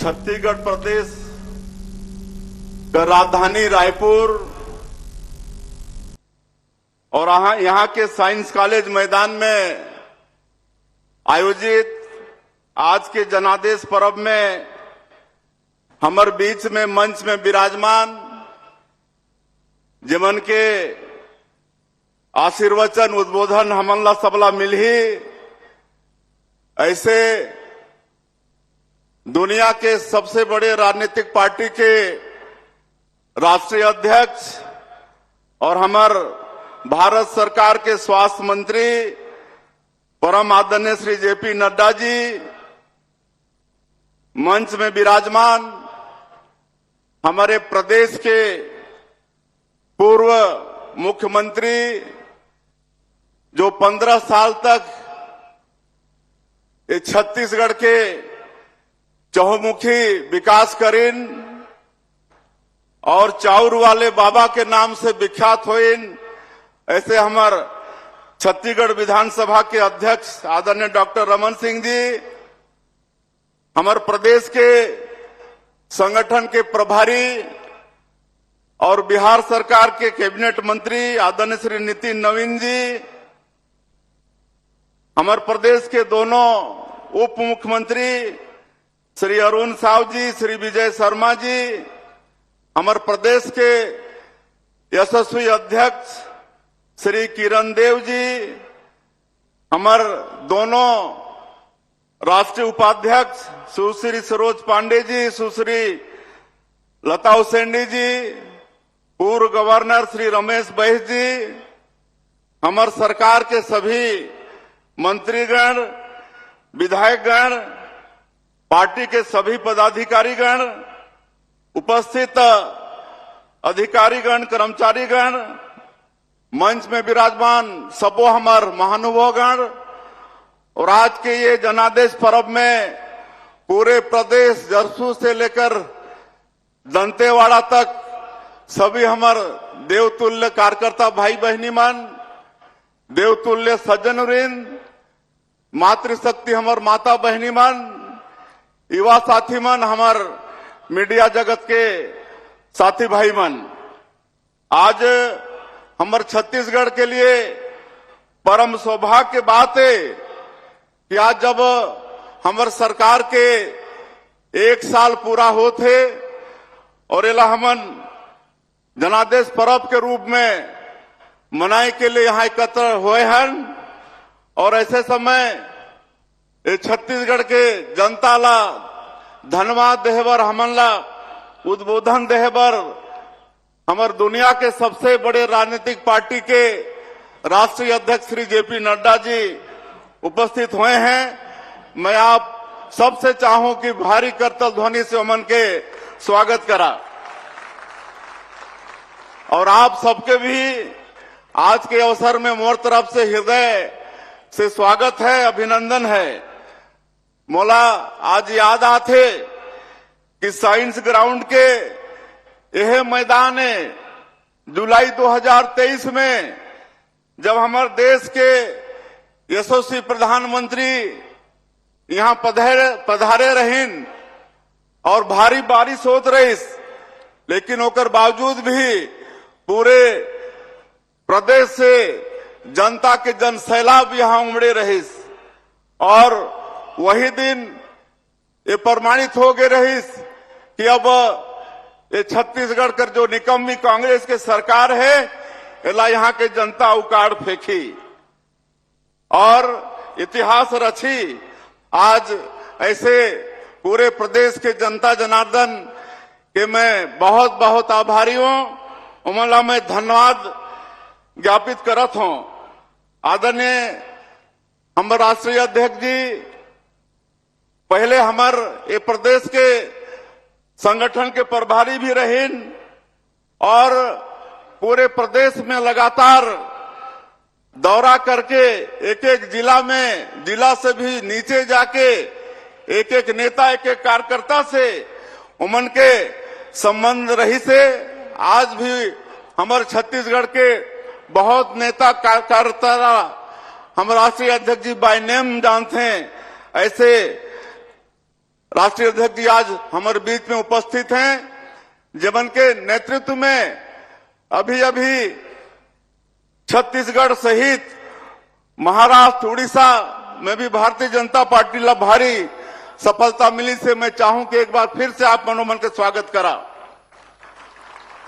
छत्तीसगढ़ प्रदेश का राजधानी रायपुर और यहाँ के साइंस कॉलेज मैदान में आयोजित आज के जनादेश पर्व में हमारे बीच में मंच में विराजमान जिमन के आशीर्वचन उद्बोधन हमला सबला मिल ही ऐसे दुनिया के सबसे बड़े राजनीतिक पार्टी के राष्ट्रीय अध्यक्ष और हमार भारत सरकार के स्वास्थ्य मंत्री परम आदरणीय श्री जेपी नड्डा जी मंच में विराजमान, हमारे प्रदेश के पूर्व मुख्यमंत्री जो 15 साल तक ये छत्तीसगढ़ के चहुमुखी विकास करीन और चाउर वाले बाबा के नाम से विख्यात हुईन, ऐसे हमार छत्तीसगढ़ विधानसभा के अध्यक्ष आदरणीय डॉक्टर रमन सिंह जी, हमारे प्रदेश के संगठन के प्रभारी और बिहार सरकार के कैबिनेट मंत्री आदरणीय श्री नितिन नवीन जी, हमारे प्रदेश के दोनों उप मुख्यमंत्री श्री अरुण साव जी, श्री विजय शर्मा जी, हमारे प्रदेश के यशस्वी अध्यक्ष श्री किरण देव जी, हमारे दोनों राष्ट्रीय उपाध्यक्ष सुश्री सरोज पांडे जी, सुश्री लता उसेंडी जी, पूर्व गवर्नर श्री रमेश बैस जी, हमारे सरकार के सभी मंत्रीगण, विधायकगण, पार्टी के सभी पदाधिकारीगण, उपस्थित अधिकारीगण, कर्मचारीगण, मंच में विराजमान सबो हमार महानुभावगण और आज के ये जनादेश पर्व में पूरे प्रदेश जरसू से लेकर दंतेवाड़ा तक सभी हमार देवतुल्य कार्यकर्ता भाई बहनी मन, देवतुल्य सज्जन वृंद, मातृशक्ति हमार माता बहनी मन, युवा साथी मन, हमार मीडिया जगत के साथी भाई मन, आज हमारे छत्तीसगढ़ के लिए परम सौभाग्य की बात है कि आज जब हमारे सरकार के 1 साल पूरा होते और एला हमन जनादेश पर्व के रूप में मनाए के लिए यहाँ एकत्र हुए हैं और ऐसे समय छत्तीसगढ़ के जनता ला धन्यवाद देहबर, हमन ला उद्बोधन देहबर हमार दुनिया के सबसे बड़े राजनीतिक पार्टी के राष्ट्रीय अध्यक्ष श्री जेपी नड्डा जी उपस्थित हुए हैं। मैं आप सबसे चाहूं कि भारी करतल ध्वनि से अमन के स्वागत करा और आप सबके भी आज के अवसर में मोर तरफ से हृदय से स्वागत है, अभिनंदन है। मोला आज याद आते कि साइंस ग्राउंड के यह मैदान है जुलाई 2023 में जब हमारे देश के यशस्वी प्रधानमंत्री यहाँ पधारे रहीन और भारी बारिश होत रहीस, लेकिन ओकर बावजूद भी पूरे प्रदेश से जनता के जन सैलाब यहाँ उमड़े रहीस और वही दिन ये प्रमाणित हो गए रहीस कि अब ये छत्तीसगढ़ कर जो निकम्मी कांग्रेस के सरकार है एला यहाँ के जनता उकाड़ फेंकी और इतिहास रची। आज ऐसे पूरे प्रदेश के जनता जनार्दन के मैं बहुत बहुत आभारी हूँ, उमला मैं धन्यवाद ज्ञापित करत हूँ। आदरणीय हम राष्ट्रीय अध्यक्ष जी पहले हमार ये प्रदेश के संगठन के प्रभारी भी रहीन और पूरे प्रदेश में लगातार दौरा करके एक एक जिला से भी नीचे जाके एक एक नेता, एक एक कार्यकर्ता से उमन के संबंध रही से आज भी हमारे छत्तीसगढ़ के बहुत नेता कार्यकर्ता हम राष्ट्रीय अध्यक्ष जी बाय नेम जानते हैं। ऐसे राष्ट्रीय अध्यक्ष जी आज हमारे बीच में उपस्थित हैं, जबन के नेतृत्व में अभी अभी छत्तीसगढ़ सहित महाराष्ट्र, उड़ीसा में भी भारतीय जनता पार्टी ला भारी सफलता मिली से मैं चाहूं कि एक बार फिर से आप मनोमन के स्वागत करा।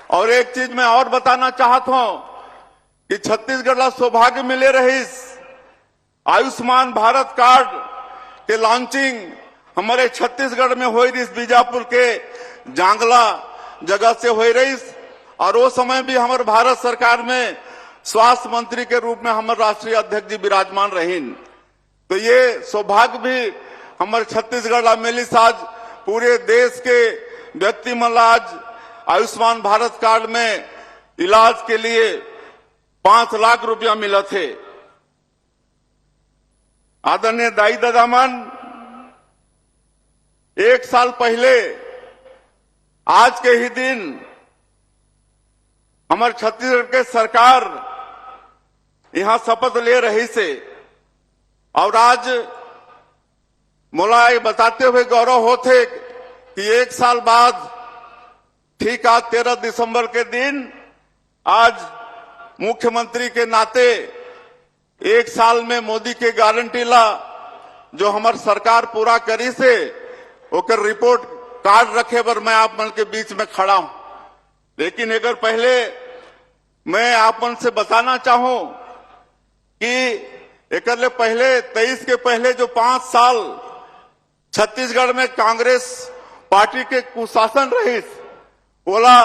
और एक चीज मैं और बताना चाहता हूं कि छत्तीसगढ़ ला सौभाग्य मिले रहीस आयुष्मान भारत कार्ड के लॉन्चिंग हमारे छत्तीसगढ़ में हो रही, बीजापुर के जांगला जगह से हो रही, और वो समय भी हमारे भारत सरकार में स्वास्थ्य मंत्री के रूप में हमारे राष्ट्रीय अध्यक्ष जी विराजमान रहीन। तो ये सौभाग्य भी हमारे छत्तीसगढ़ ला मिली। आज पूरे देश के व्यक्ति मन आज आयुष्मान भारत कार्ड में इलाज के लिए 5 लाख रुपया मिला थे। आदरणीय दाई दादामन, 1 साल पहले आज के ही दिन हमारे छत्तीसगढ़ के सरकार यहां शपथ ले रही से, और आज मोला ये बताते हुए गौरव होते कि 1 साल बाद ठीक आज 13 दिसंबर के दिन आज मुख्यमंत्री के नाते 1 साल में मोदी के गारंटी ला जो हमार सरकार पूरा करी से ओकर रिपोर्ट कार्ड रखे पर मैं आप मन के बीच में खड़ा हूं। लेकिन अगर पहले मैं आप मन से बताना चाहूं कि एक पहले 23 के पहले जो 5 साल छत्तीसगढ़ में कांग्रेस पार्टी के कुशासन रही, बोला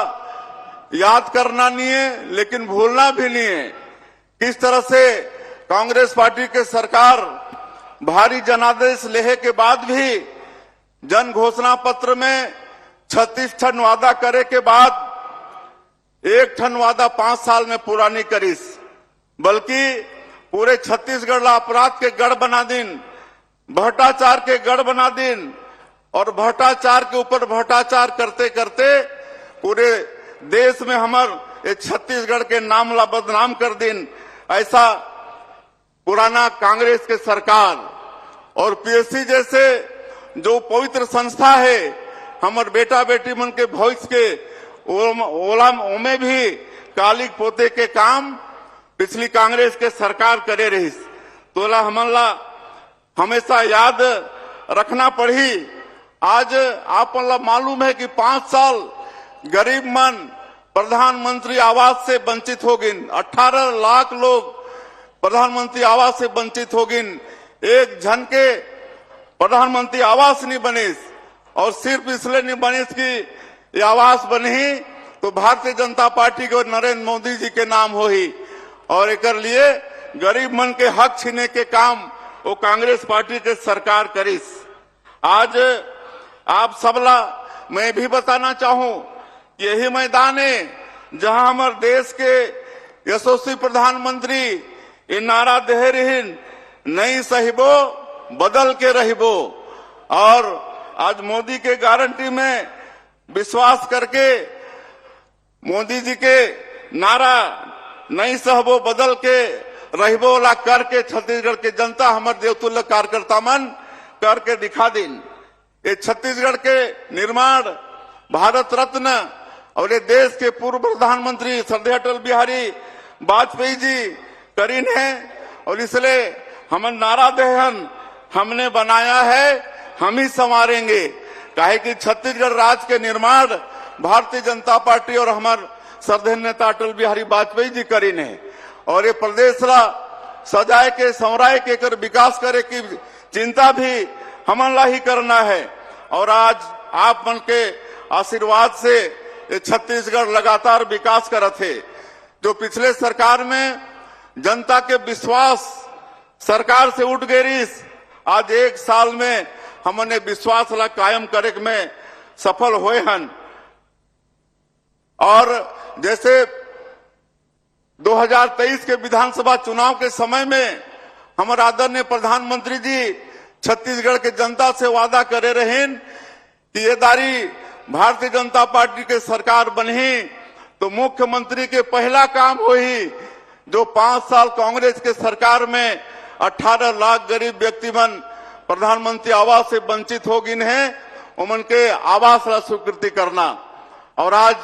याद करना नहीं है लेकिन भूलना भी नहीं है। किस तरह से कांग्रेस पार्टी के सरकार भारी जनादेश लेहे के बाद भी जन घोषणा पत्र में 36 ठन वादा करे के बाद 1 ठन वादा 5 साल में पूरा नहीं करीस, बल्कि पूरे छत्तीसगढ़ ला अपराध के गढ़ बना दिन, भ्रष्टाचार के गढ़ बना दिन, और भ्रष्टाचार के ऊपर भ्रष्टाचार करते करते पूरे देश में हमारे छत्तीसगढ़ के नाम ला बदनाम कर दिन। ऐसा पुराना कांग्रेस के सरकार और पीएससी जैसे जो पवित्र संस्था है हमारे बेटा बेटी मन के भविष्य के ओमे भी कालिक पोते के काम पिछली कांग्रेस के सरकार करे रही। तोला हमला हमेशा याद रखना पड़ी। आज आप मालूम है कि 5 साल गरीब मन प्रधानमंत्री आवास से वंचित हो गए। 18 लाख लोग प्रधानमंत्री आवास से वंचित हो गए। एक जन के प्रधानमंत्री आवास नहीं बने, और सिर्फ इसलिए नहीं बने कि ये आवास बनी तो भारतीय जनता पार्टी के नरेंद्र मोदी जी के नाम हो ही, और एक लिए गरीब मन के हक छीने के काम वो कांग्रेस पार्टी के सरकार करीस। आज आप सबला मैं भी बताना चाहूं, यही मैदान है जहां हमारे देश के यशस्वी प्रधानमंत्री ये नारा दे रही, नहीं सहिबो बदल के रहिबो, और आज मोदी के गारंटी में विश्वास करके मोदी जी के नारा नहीं सहबो बदल के रहिबो ला करके छत्तीसगढ़ के जनता हमारे देवतुल्य कार्यकर्ता मन करके दिखा दिन। ये छत्तीसगढ़ के निर्माण भारत रत्न और ये देश के पूर्व प्रधानमंत्री श्रद्धेय अटल बिहारी वाजपेयी जी करीन है, और इसलिए हम नारा देहन हमने बनाया है, हम ही संवारेंगे। काहे कि छत्तीसगढ़ राज्य के निर्माण भारतीय जनता पार्टी और हमारे श्रद्धेय नेता अटल बिहारी वाजपेयी जी करीन है, और ये प्रदेश ला सजाए के संवराय के कर विकास करे की चिंता भी हमन ला ही करना है। और आज आप मन के आशीर्वाद से ये छत्तीसगढ़ लगातार विकास करत है। जो पिछले सरकार में जनता के विश्वास सरकार से उठ गई, आज 1 साल में हमने विश्वास ला कायम करे में सफल हुए हन। और जैसे 2023 के विधानसभा चुनाव के समय में हमारे आदरणीय प्रधानमंत्री जी छत्तीसगढ़ के जनता से वादा करे रहे कि ये दारी भारतीय जनता पार्टी के सरकार बनी तो मुख्यमंत्री के पहला काम वही जो 5 साल कांग्रेस के सरकार में 18 लाख गरीब व्यक्ति मन प्रधानमंत्री आवास से वंचित हो गए हैं, उमन के आवास ला स्वीकृति करना। और आज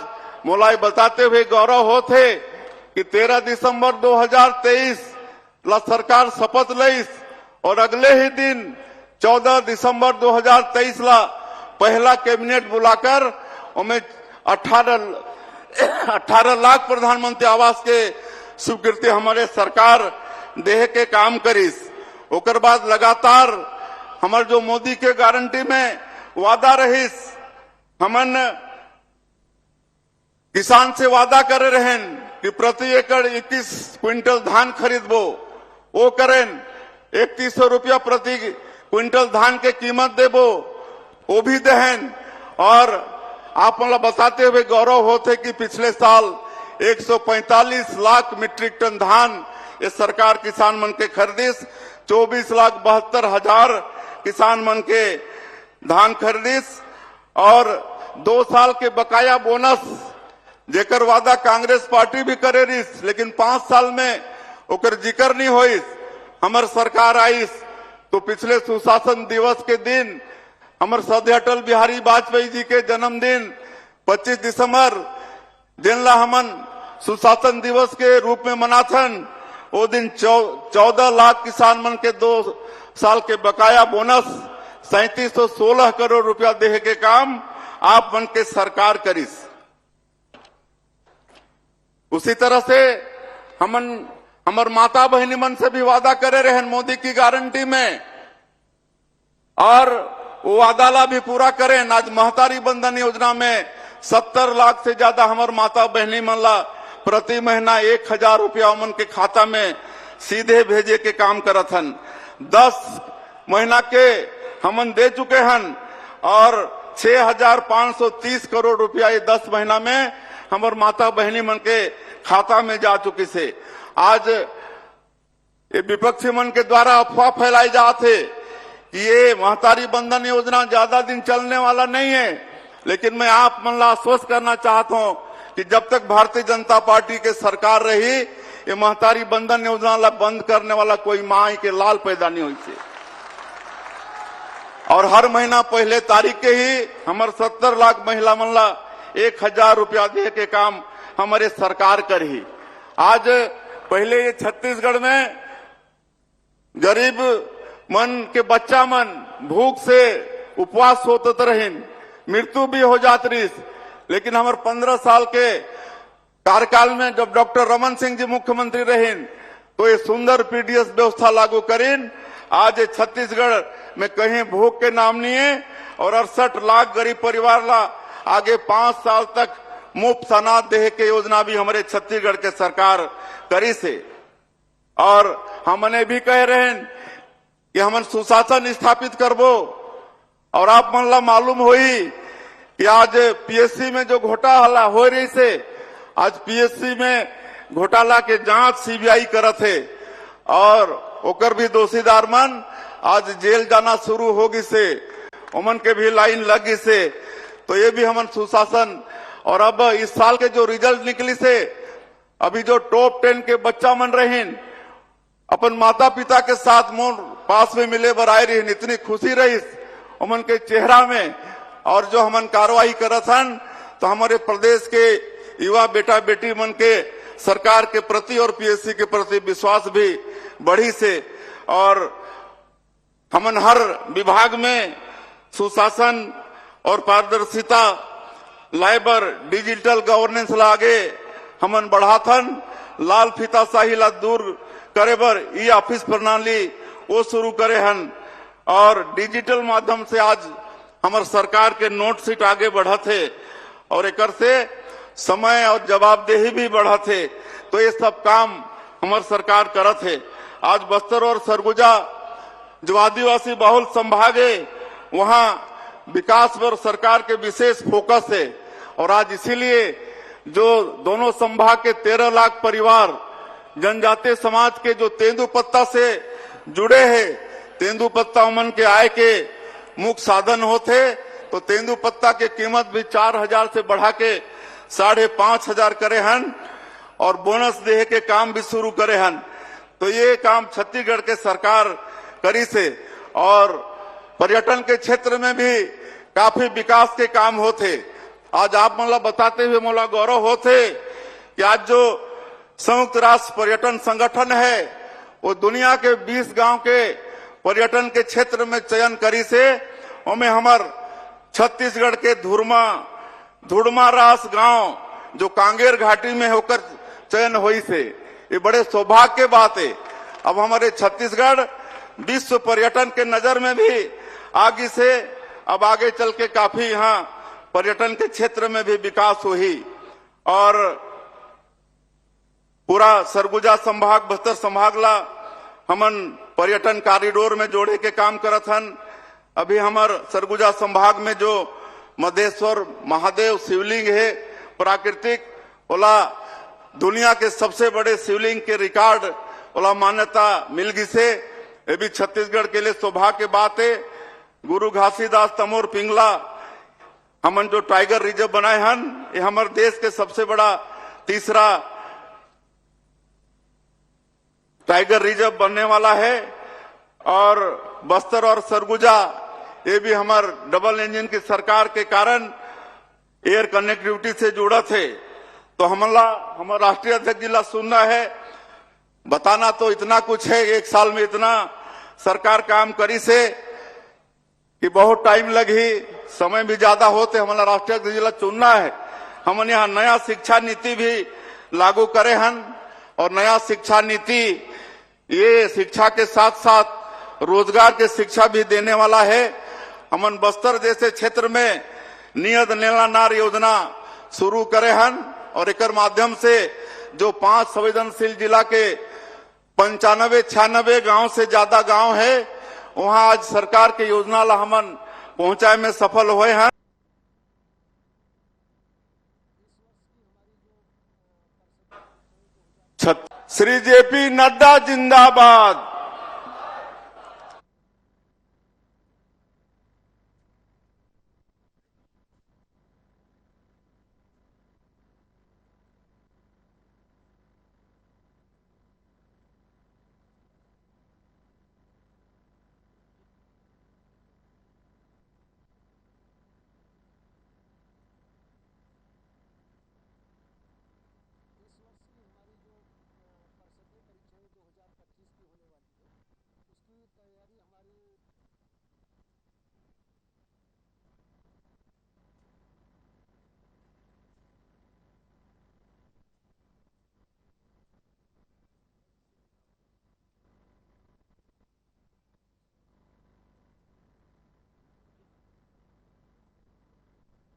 मोलाई बताते हुए गौरव होते कि 13 दिसंबर 2023 ला सरकार शपथ लईस और अगले ही दिन 14 दिसंबर 2023 ला पहला कैबिनेट बुलाकर उनमें 18 लाख प्रधानमंत्री आवास के स्वीकृति हमारे सरकार देह के काम करीस। ओकर बाद लगातार हमारे जो मोदी के गारंटी में वादा रहीस, हमन किसान से वादा करे रहें कि प्रति एकड़ 21 क्विंटल धान खरीदबो, वो करें 3100 रुपया प्रति क्विंटल धान के कीमत देबो, वो भी दहन। और आप मतलब बताते हुए गौरव होते कि पिछले साल 145 लाख मीट्रिक टन धान ये सरकार किसान मन के खरीदिस, 24,72,000 किसान मन के धान खरीदिस। और 2 साल के बकाया बोनस जेकर वादा कांग्रेस पार्टी भी करे रहीस, लेकिन 5 साल में ओकर जिक्र नहीं होइस। हमार सरकार आईस तो पिछले सुशासन दिवस के दिन हमार सदैव अटल बिहारी वाजपेयी जी के जन्मदिन 25 दिसंबर जिनला हमन सुशासन दिवस के रूप में मनाथन, वो दिन 14 लाख किसान मन के 2 साल के बकाया बोनस 3716 करोड़ रुपया देहे के काम आप मन के सरकार करीस। उसी तरह से हमर माता बहनी मन से भी वादा करे रहे मोदी की गारंटी में, और वो वादा ला भी पूरा करें। आज महतारी बंधन योजना में 70 लाख से ज्यादा हमार माता बहनी मन ला प्रति महीना 1000 रुपया उमन के खाता में सीधे भेजे के काम करत हन। 10 महीना के हमन दे चुके हन और 6530 करोड़ रुपया ये 10 महीना में हमार माता बहनी मन के खाता में जा चुकी से। आज ये विपक्षी मन के द्वारा अफवाह फैलाई जाते कि ये महतारी बंधन योजना ज्यादा दिन चलने वाला नहीं है, लेकिन मैं आप मन ला आश्वस्त करना चाहता हूं कि जब तक भारतीय जनता पार्टी के सरकार रही, ये महतारी बंधन योजना ला बंद करने वाला कोई माई के लाल पैदा नहीं हुई थी। और हर महीना पहले तारीख के ही हमारे 70 लाख महिला मन ला 1000 रुपया दे के काम हमारे सरकार कर ही। आज पहले ये छत्तीसगढ़ में गरीब मन के बच्चा मन भूख से उपवास होते रहे, मृत्यु भी हो जात रही। लेकिन हमारे 15 साल के कार्यकाल में जब डॉक्टर रमन सिंह जी मुख्यमंत्री रहे तो ये सुंदर पीडीएस व्यवस्था लागू करीन। आज ये छत्तीसगढ़ में कहीं भूख के नाम नहीं है और 68 लाख गरीब परिवार ला आगे 5 साल तक मुफ्त अनाज देहे के योजना भी हमारे छत्तीसगढ़ के सरकार करी से। और हमने भी कह रहे हैं कि हम सुशासन स्थापित करबो। और आप मन ला मालूम होई कि आज पीएससी में जो घोटाला हो रही से, आज पीएससी में घोटाला के जांच सीबीआई करत है और ओकर भी दोषीदार मन आज जेल जाना शुरू होगी से, उमन के भी लाइन लगी से। तो ये भी हमन सुशासन। और अब इस साल के जो रिजल्ट निकली से, अभी जो टॉप 10 के बच्चा मन रहे अपन माता पिता के साथ मोर पास में मिले बर आए रही, इतनी खुशी रही उमन के चेहरा में। और जो हमन कार्रवाई करत हन तो हमारे प्रदेश के युवा बेटा बेटी मन के सरकार के प्रति और पीएससी के प्रति विश्वास भी बढ़ी से। और हमन हर विभाग में सुशासन और पारदर्शिता लाइबर डिजिटल गवर्नेंस लागे हमन बढ़ाथन। लाल फीताशाही ला दूर करे बर ई ऑफिस प्रणाली वो शुरू करे हन और डिजिटल माध्यम से आज हमार सरकार के नोट सीट आगे बढ़त है और एक से समय और जवाबदेही भी बढ़त है। तो ये सब काम हमार सरकार करत है। आज बस्तर और सरगुजा जो आदिवासी बहुल संभाग है, वहां विकास पर सरकार के विशेष फोकस है। और आज इसीलिए जो दोनों संभाग के 13 लाख परिवार जनजातीय समाज के जो तेंदुपत्ता से जुड़े हैं, तेंदुपत्ता उमन के आय के मुख्य साधन होते, तो तेंदुपत्ता के कीमत भी 4000 से बढ़ा के 5500 करे हन और बोनस देहे के काम भी शुरू करे हन। तो ये काम छत्तीसगढ़ के सरकार करी से। और पर्यटन के क्षेत्र में भी काफी विकास के काम होते। आज आप मतलब बताते हुए मोला गौरव होते कि आज जो संयुक्त राष्ट्र पर्यटन संगठन है वो दुनिया के 20 गांव के पर्यटन के क्षेत्र में चयन करी से उनमें हमार छत्तीसगढ़ के धुड़मा रास गांव जो कांगेर घाटी में होकर चयन हुई से, ये बड़े सौभाग्य की बात है। अब हमारे छत्तीसगढ़ विश्व पर्यटन के नजर में भी आगे से अब आगे चल के काफी यहाँ पर्यटन के क्षेत्र में भी विकास हुई और पूरा सरगुजा संभाग बस्तर संभाग ला हमन पर्यटन कॉरिडोर में जोड़े के काम करत हन। अभी हमार सरगुजा संभाग में जो मधेश्वर महादेव शिवलिंग है प्राकृतिक, ओला दुनिया के सबसे बड़े शिवलिंग के रिकॉर्ड ओला मान्यता मिल गई से, ये भी छत्तीसगढ़ के लिए सौभाग्य की बात है। गुरु घासीदास तमोर पिंगला हमन जो टाइगर रिजर्व बनाए हन, ये हमारे देश के सबसे बड़ा तीसरा टाइगर रिजर्व बनने वाला है और बस्तर और सरगुजा ये भी हमार डबल इंजन की सरकार के कारण एयर कनेक्टिविटी से जुड़ा थे। तो हमारा राष्ट्रीय अध्यक्ष जिला सुनना है, बताना तो इतना कुछ है, एक साल में इतना सरकार काम करी से कि बहुत टाइम लगी, समय भी ज्यादा होते। हमारा राष्ट्रीय अध्यक्ष जिला चुनना है। हमने यहाँ नया शिक्षा नीति भी लागू करे हन और नया शिक्षा नीति ये शिक्षा के साथ साथ रोजगार के शिक्षा भी देने वाला है। हमन बस्तर जैसे क्षेत्र में नियत नेला नार योजना शुरू करे हन और एक माध्यम से जो 5 संवेदनशील जिला के 95-96 गांव से ज्यादा गांव है वहां आज सरकार के योजना ला हमन पहुंचाए में सफल हुए हैं। श्री जेपी नड्डा जिंदाबाद।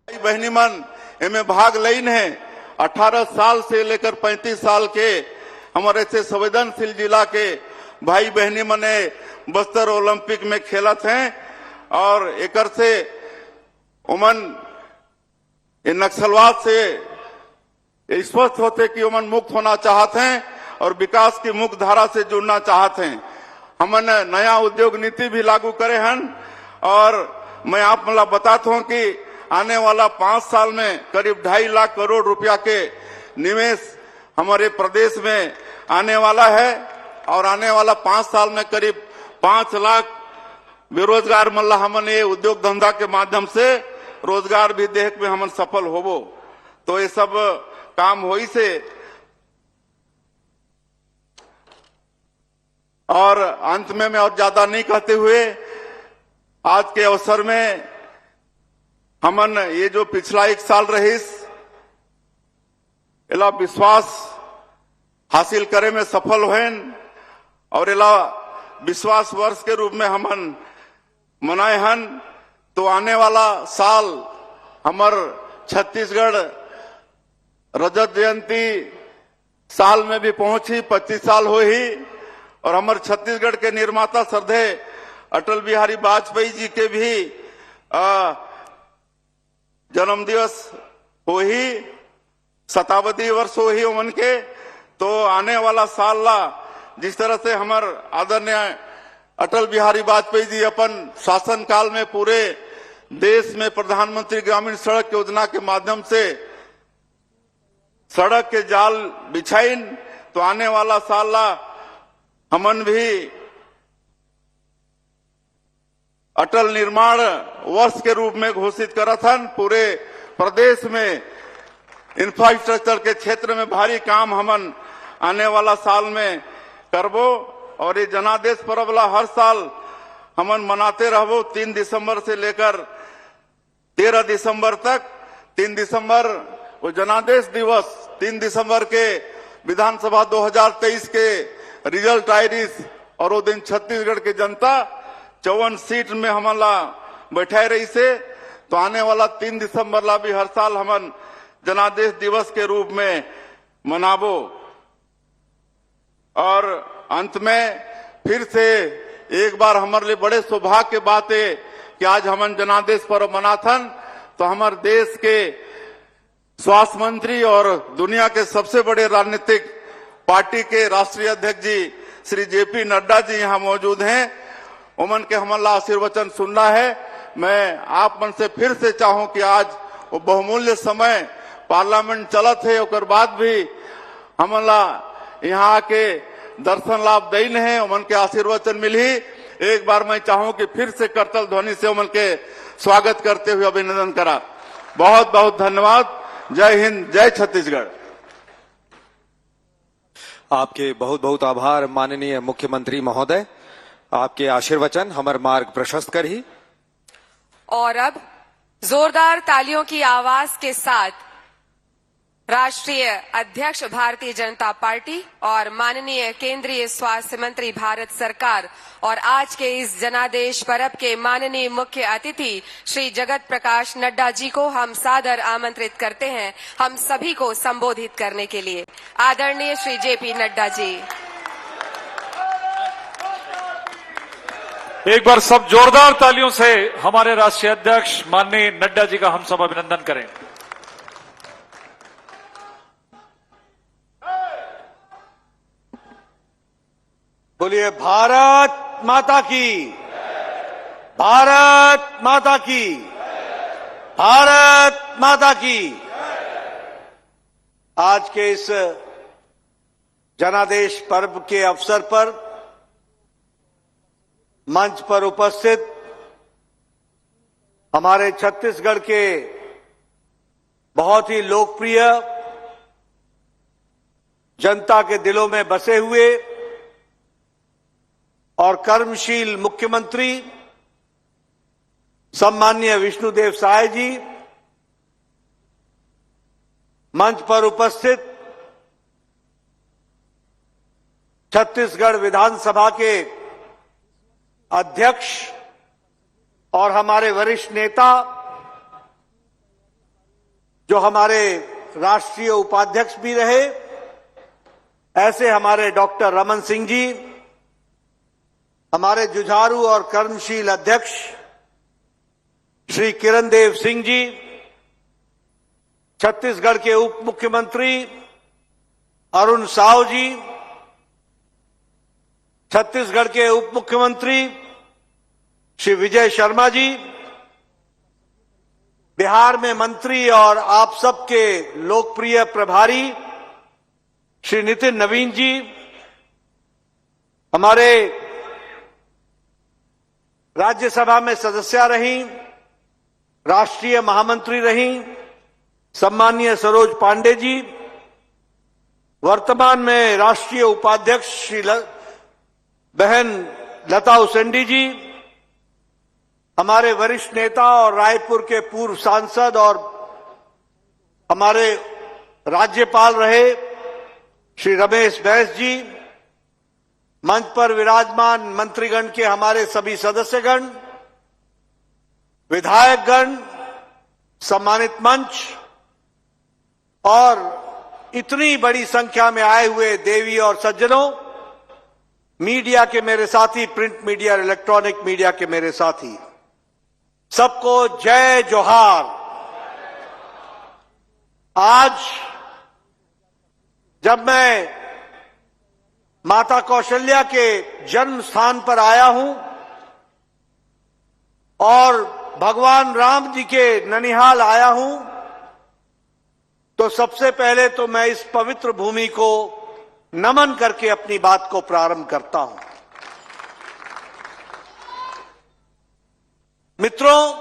बहनी मन इनमें भाग लेन है। 18 साल से लेकर 35 साल के हमारे से संवेदनशील जिला के भाई बहनी मने बस्तर ओलंपिक में खेलत हैं और एकर से उमन नक्सलवाद से स्पष्ट होते कि उमन मुक्त होना चाहते हैं और विकास की मुक्त धारा से जुड़ना चाहते हैं। हमन नया उद्योग नीति भी लागू करे हन और मैं आप मतलब बताता हूं कि आने वाला 5 साल में करीब 2.5 लाख करोड़ रुपया के निवेश हमारे प्रदेश में आने वाला है और आने वाला 5 साल में करीब 5 लाख बेरोजगार मल्ला हमन ये उद्योग धंधा के माध्यम से रोजगार भी देख में हमन सफल होबो। तो ये सब काम होई से और अंत में मैं और ज्यादा नहीं कहते हुए आज के अवसर में हमन ये जो पिछला 1 साल रहीस इला विश्वास हासिल करे में सफल हुए और इला विश्वास वर्ष के रूप में हमन मनाए हन। तो आने वाला साल हमर छत्तीसगढ़ रजत जयंती साल में भी पहुंची 25 साल हो ही और हमर छत्तीसगढ़ के निर्माता श्रद्धे अटल बिहारी वाजपेयी जी के भी जन्म दिवस हो ही, शताब्दी वर्ष हो ही उमन के। तो आने वाला साल ला जिस तरह से हमार आदरणीय अटल बिहारी वाजपेयी जी अपन शासन काल में पूरे देश में प्रधानमंत्री ग्रामीण सड़क योजना के माध्यम से सड़क के जाल बिछाइन, तो आने वाला साल ला हमन भी अटल निर्माण वर्ष के रूप में घोषित करथन। पूरे प्रदेश में इंफ्रास्ट्रक्चर के क्षेत्र में भारी काम हमन आने वाला साल में करबो और ये जनादेश पर्व ला हर साल हमन मनाते रहबो। 3 दिसंबर से लेकर 13 दिसंबर तक। 3 दिसंबर वो जनादेश दिवस, 3 दिसंबर के विधानसभा 2023 के रिजल्ट आयरिस और वो दिन छत्तीसगढ़ की जनता 54 सीट में हमला बैठे रही से। तो आने वाला 3 दिसंबर ला भी हर साल हमन जनादेश दिवस के रूप में मनाबो। और अंत में फिर से एक बार हमारे लिए बड़े सौभाग्य की बात है कि आज हमन जनादेश पर्व मनाथन। तो हमारे देश के स्वास्थ्य मंत्री और दुनिया के सबसे बड़े राजनीतिक पार्टी के राष्ट्रीय अध्यक्ष जी श्री जेपी नड्डा जी यहाँ मौजूद हैं। उमन के हमला आशीर्वचन सुनना है। मैं आप मन से फिर से चाहूं कि आज वो बहुमूल्य समय पार्लियामेंट चलत है, और बाद भी हमला यहाँ आके दर्शन लाभ दईन है, उमन के आशीर्वचन मिली। एक बार मैं चाहूं कि फिर से करतल ध्वनि से उमन के स्वागत करते हुए अभिनंदन करा। बहुत बहुत धन्यवाद। जय हिंद, जय छत्तीसगढ़। आपके बहुत बहुत आभार माननीय मुख्यमंत्री महोदय। आपके आशीर्वचन हमार मार्ग प्रशस्त करही। और अब जोरदार तालियों की आवाज के साथ राष्ट्रीय अध्यक्ष भारतीय जनता पार्टी और माननीय केंद्रीय स्वास्थ्य मंत्री भारत सरकार और आज के इस जनादेश पर्व के माननीय मुख्य अतिथि श्री जगत प्रकाश नड्डा जी को हम सादर आमंत्रित करते हैं हम सभी को संबोधित करने के लिए। आदरणीय श्री जेपी नड्डा जी। एक बार सब जोरदार तालियों से हमारे राष्ट्रीय अध्यक्ष माननीय नड्डा जी का हम सब अभिनंदन करें। बोलिए भारत माता की, भारत माता की, भारत माता की। आज के इस जनादेश पर्व के अवसर पर मंच पर उपस्थित हमारे छत्तीसगढ़ के बहुत ही लोकप्रिय, जनता के दिलों में बसे हुए और कर्मशील मुख्यमंत्री सम्माननीय विष्णुदेव साय जी, मंच पर उपस्थित छत्तीसगढ़ विधानसभा के अध्यक्ष और हमारे वरिष्ठ नेता, जो हमारे राष्ट्रीय उपाध्यक्ष भी रहे, ऐसे हमारे डॉक्टर रमन सिंह जी, हमारे जुझारू और कर्मशील अध्यक्ष श्री किरण देव सिंह जी, छत्तीसगढ़ के उप मुख्यमंत्री अरुण साव जी, छत्तीसगढ़ के उप मुख्यमंत्री श्री विजय शर्मा जी, बिहार में मंत्री और आप सबके लोकप्रिय प्रभारी श्री नितिन नवीन जी, हमारे राज्यसभा में सदस्या रही, राष्ट्रीय महामंत्री रही सम्माननीय सरोज पांडे जी, वर्तमान में राष्ट्रीय उपाध्यक्ष श्री बहन लता उसेंडी जी, हमारे वरिष्ठ नेता और रायपुर के पूर्व सांसद और हमारे राज्यपाल रहे श्री रमेश बैस जी, मंच पर विराजमान मंत्रीगण के हमारे सभी सदस्यगण, विधायकगण, सम्मानित मंच और इतनी बड़ी संख्या में आए हुए देवी और सज्जनों, मीडिया के मेरे साथी, प्रिंट मीडिया और इलेक्ट्रॉनिक मीडिया के मेरे साथी, सबको जय जोहार। आज जब मैं माता कौशल्या के जन्म स्थान पर आया हूं और भगवान राम जी के ननिहाल आया हूं, तो सबसे पहले तो मैं इस पवित्र भूमि को नमन करके अपनी बात को प्रारंभ करता हूं। मित्रों,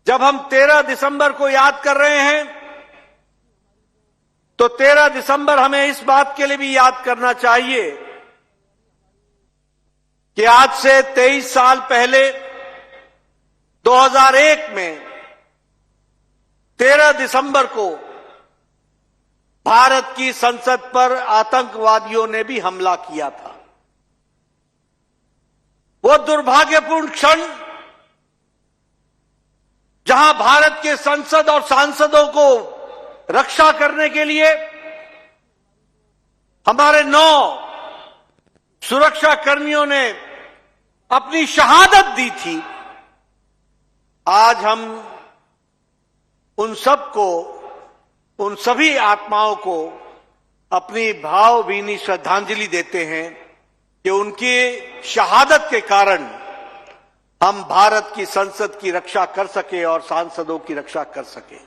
जब हम 13 दिसंबर को याद कर रहे हैं तो 13 दिसंबर हमें इस बात के लिए भी याद करना चाहिए कि आज से 23 साल पहले 2001 में 13 दिसंबर को भारत की संसद पर आतंकवादियों ने भी हमला किया था। वो दुर्भाग्यपूर्ण क्षण जहां भारत के संसद और सांसदों को रक्षा करने के लिए हमारे 9 सुरक्षा कर्मियों ने अपनी शहादत दी थी, आज हम उन सबको, उन सभी आत्माओं को अपनी भावभीनी श्रद्धांजलि देते हैं कि उनकी शहादत के कारण हम भारत की संसद की रक्षा कर सके और सांसदों की रक्षा कर सके।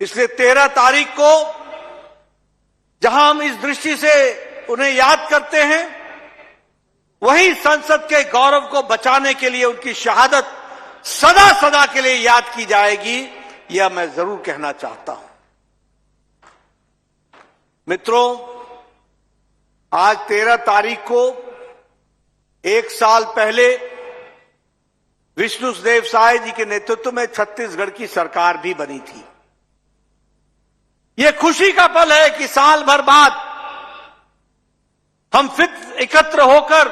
इसलिए 13 तारीख को जहां हम इस दृष्टि से उन्हें याद करते हैं, वही संसद के गौरव को बचाने के लिए उनकी शहादत सदा सदा के लिए याद की जाएगी, यह मैं जरूर कहना चाहता हूं। मित्रों, आज 13 तारीख को 1 साल पहले विष्णुदेव साय जी के नेतृत्व में छत्तीसगढ़ की सरकार भी बनी थी। यह खुशी का पल है कि साल भर बाद हम फिर एकत्र होकर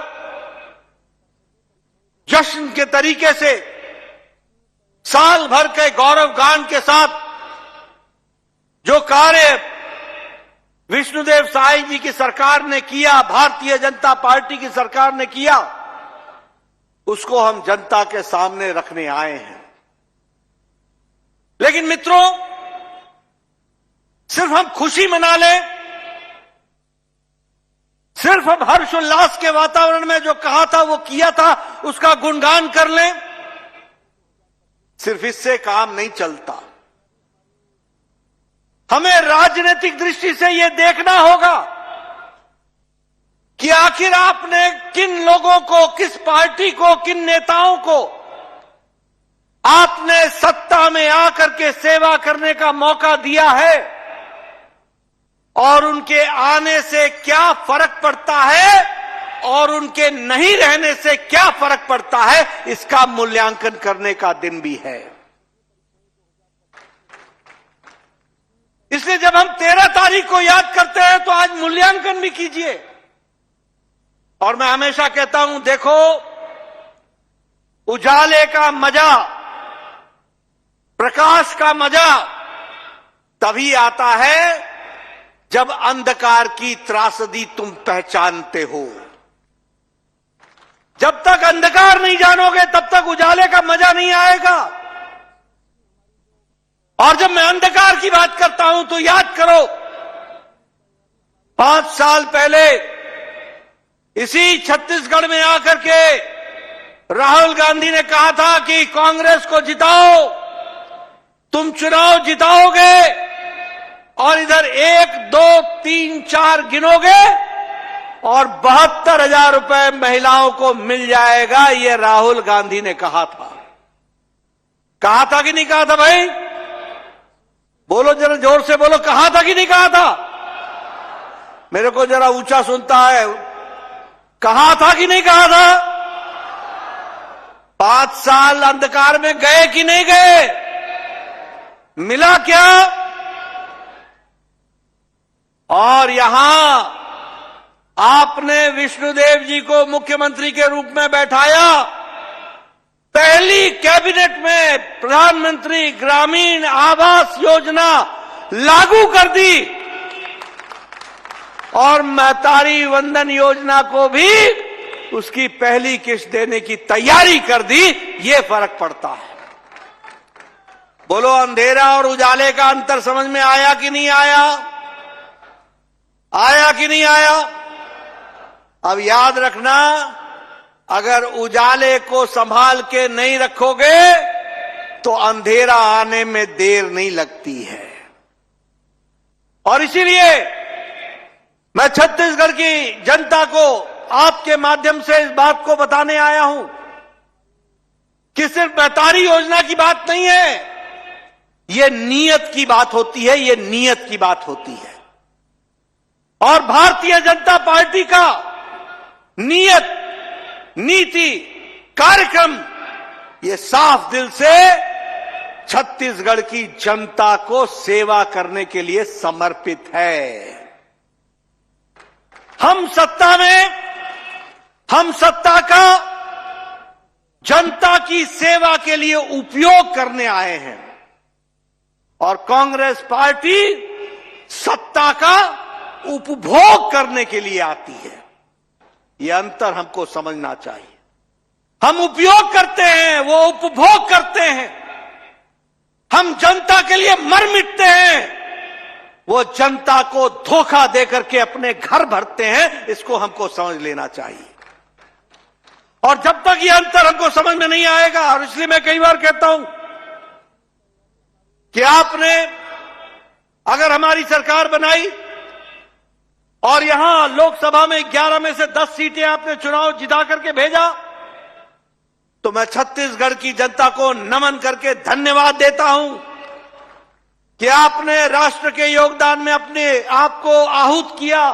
जश्न के तरीके से साल भर के गौरव गान के साथ जो कार्य विष्णुदेव साय जी की सरकार ने किया, भारतीय जनता पार्टी की सरकार ने किया, उसको हम जनता के सामने रखने आए हैं। लेकिन मित्रों, सिर्फ हम खुशी मना लें, सिर्फ हम हर्षोल्लास के वातावरण में जो कहा था वो किया था उसका गुणगान कर लें, सिर्फ इससे काम नहीं चलता। हमें राजनीतिक दृष्टि से यह देखना होगा कि आखिर आपने किन लोगों को, किस पार्टी को, किन नेताओं को आपने सत्ता में आकर के सेवा करने का मौका दिया है और उनके आने से क्या फर्क पड़ता है और उनके नहीं रहने से क्या फर्क पड़ता है, इसका मूल्यांकन करने का दिन भी है। इसलिए जब हम 13 तारीख को याद करते हैं तो आज मूल्यांकन भी कीजिए। और मैं हमेशा कहता हूं, देखो, उजाले का मजा, प्रकाश का मजा तभी आता है जब अंधकार की त्रासदी तुम पहचानते हो। जब तक अंधकार नहीं जानोगे तब तक उजाले का मजा नहीं आएगा। और जब मैं अंधकार की बात करता हूं तो याद करो, 5 साल पहले इसी छत्तीसगढ़ में आकर के राहुल गांधी ने कहा था कि कांग्रेस को जिताओ, तुम चुनाव जिताओगे और इधर 1, 2, 3, 4 गिनोगे और 72,000 रुपए महिलाओं को मिल जाएगा। ये राहुल गांधी ने कहा था। कहा था कि नहीं कहा था भाई? बोलो जरा, जोर से बोलो, कहा था कि नहीं कहा था? मेरे को जरा ऊंचा सुनता है। कहा था कि नहीं कहा था? 5 साल अंधकार में गए कि नहीं गए? मिला क्या? और यहां आपने विष्णुदेव जी को मुख्यमंत्री के रूप में बैठाया। पहली कैबिनेट में प्रधानमंत्री ग्रामीण आवास योजना लागू कर दी और महतारी वंदन योजना को भी उसकी पहली किस्त देने की तैयारी कर दी। ये फर्क पड़ता है। बोलो, अंधेरा और उजाले का अंतर समझ में आया कि नहीं आया? आया कि नहीं आया? अब याद रखना, अगर उजाले को संभाल के नहीं रखोगे तो अंधेरा आने में देर नहीं लगती है। और इसीलिए मैं छत्तीसगढ़ की जनता को आपके माध्यम से इस बात को बताने आया हूं कि सिर्फ मैतारी योजना की बात नहीं है, ये नीयत की बात होती है, ये नीयत की बात होती है। और भारतीय जनता पार्टी का नीयत, नीति, कार्यक्रम ये साफ दिल से छत्तीसगढ़ की जनता को सेवा करने के लिए समर्पित है। हम सत्ता में, हम सत्ता का जनता की सेवा के लिए उपयोग करने आए हैं और कांग्रेस पार्टी सत्ता का उपभोग करने के लिए आती है। यह अंतर हमको समझना चाहिए। हम उपयोग करते हैं, वो उपभोग करते हैं। हम जनता के लिए मर मिटते हैं, वो जनता को धोखा देकर के अपने घर भरते हैं। इसको हमको समझ लेना चाहिए। और जब तक ये अंतर हमको समझ में नहीं आएगा, और इसलिए मैं कई बार कहता हूं कि आपने अगर हमारी सरकार बनाई और यहां लोकसभा में 11 में से 10 सीटें आपने चुनाव जिता करके भेजा, तो मैं छत्तीसगढ़ की जनता को नमन करके धन्यवाद देता हूं कि आपने राष्ट्र के योगदान में अपने आप को आहूत किया।